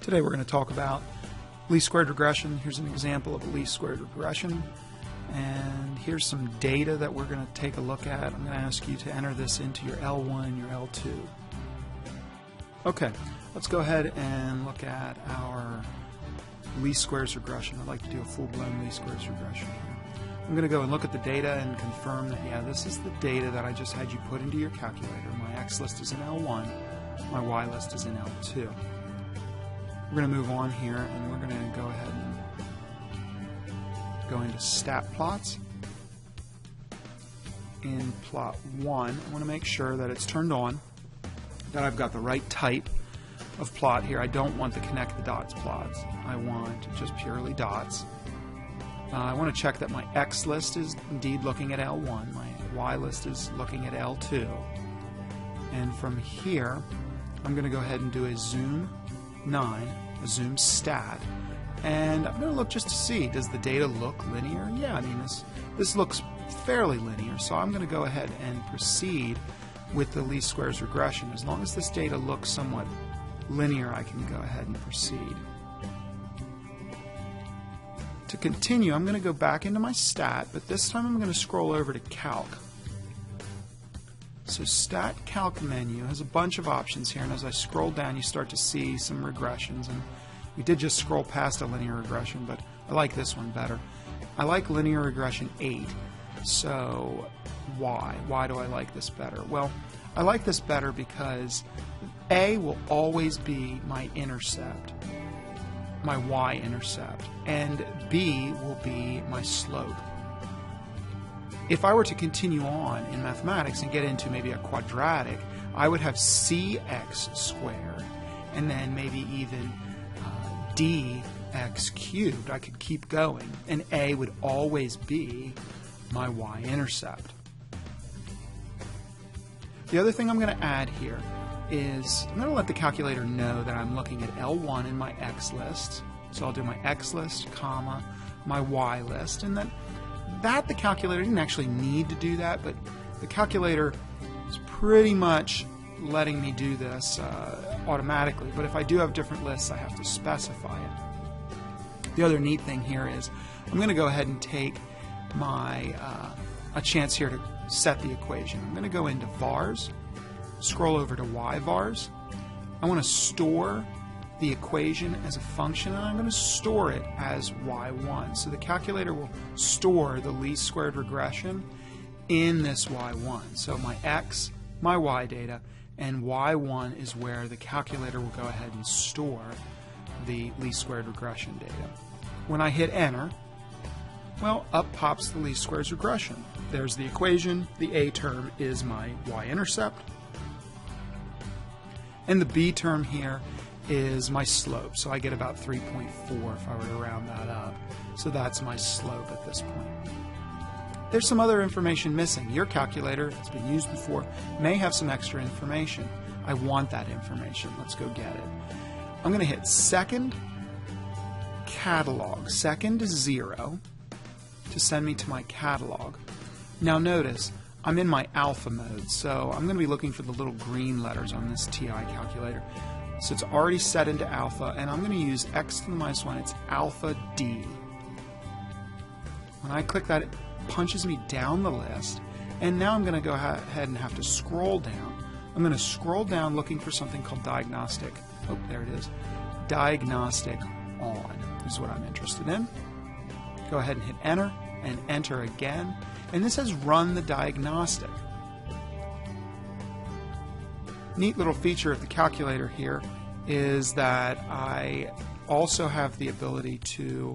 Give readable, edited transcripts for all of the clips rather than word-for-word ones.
Today we're going to talk about least squared regression. Here's an example of a least squared regression, and here's some data that we're going to take a look at. I'm going to ask you to enter this into your L1 and your L2. Okay, let's go ahead and look at our least squares regression. I'd like to do a full-blown least squares regression here. I'm going to go and look at the data and confirm that, yeah, this is the data that I just had you put into your calculator. My X list is in L1, my Y list is in L2. We're going to move on here, and we're going to go ahead and go into stat plots. In plot 1, I want to make sure that it's turned on, that I've got the right type of plot here. I don't want the connect the dots plots. I want just purely dots. I want to check that my X list is indeed looking at L1, my Y list is looking at L2. And from here, I'm going to go ahead and do a zoom 9, a zoom stat, and I'm going to look just to see, does the data look linear? Yeah, I mean, this looks fairly linear, so I'm going to go ahead and proceed with the least squares regression. As long as this data looks somewhat linear, I can go ahead and proceed. To continue, I'm going to go back into my stat, but this time I'm going to scroll over to calc. So stat calc menu has a bunch of options here, and as I scroll down you start to see some regressions, and we did just scroll past a linear regression, but I like this one better. I like linear regression 8. So why? Why do I like this better? Well, I like this better because A will always be my intercept, my y-intercept, and B will be my slope. If I were to continue on in mathematics and get into maybe a quadratic, I would have cx squared and then maybe even dx cubed. I could keep going, and A would always be my y-intercept. The other thing I'm going to add here is I'm going to let the calculator know that I'm looking at L1 in my X list. So I'll do my X list, comma, my Y list, and then the calculator didn't actually need to do that, but the calculator is pretty much letting me do this automatically. But if I do have different lists, I have to specify it. The other neat thing here is I'm going to go ahead and take my a chance here to set the equation. I'm going to go into vars, scroll over to y vars. I want to store the equation as a function, and I'm going to store it as y1. So the calculator will store the least squared regression in this y1. So my x, my y data, and y1 is where the calculator will go ahead and store the least squared regression data. When I hit enter, well, up pops the least squares regression. There's the equation. The A term is my y-intercept, and the B term here is my slope. So I get about 3.4 if I were to round that up. So that's my slope at this point. There's some other information missing. Your calculator, it's been used before, may have some extra information. I want that information. Let's go get it. I'm going to hit second catalog. Second is 0 to send me to my catalog. Now notice, I'm in my alpha mode, so I'm going to be looking for the little green letters on this TI calculator. So it's already set into alpha, and I'm going to use x to the minus 1. It's alpha D. When I click that, it punches me down the list, and now I'm going to go ahead and have to scroll down. I'm going to scroll down looking for something called diagnostic. Oh, there it is. Diagnostic on is what I'm interested in. Go ahead and hit enter, and enter again, and this has run the diagnostic. Neat little feature of the calculator here is that I also have the ability to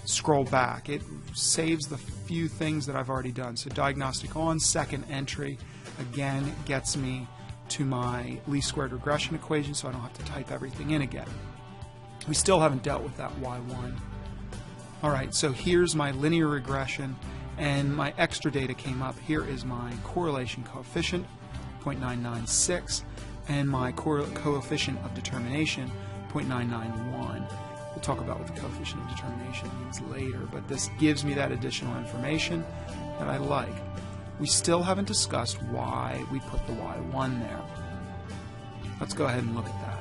scroll back. It saves the few things that I've already done. So diagnostic on, second entry, again gets me to my least squared regression equation, so I don't have to type everything in again. We still haven't dealt with that y1. Alright, so here's my linear regression, and my extra data came up. Here is my correlation coefficient, 0.996, and my coefficient of determination, 0.991. We'll talk about what the coefficient of determination means later, but this gives me that additional information that I like. We still haven't discussed why we put the y1 there. Let's go ahead and look at that.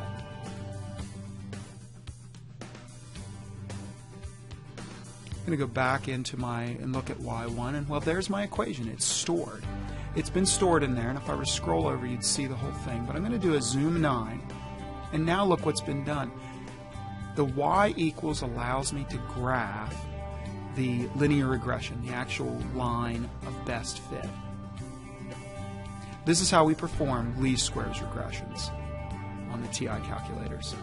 going to go back into and look at y1, and well, there's my equation. It's stored. It's been stored in there, and if I were to scroll over, you'd see the whole thing. But I'm going to do a zoom 9, and now look what's been done. The y equals allows me to graph the linear regression, the actual line of best fit. This is how we perform least squares regressions on the TI calculators.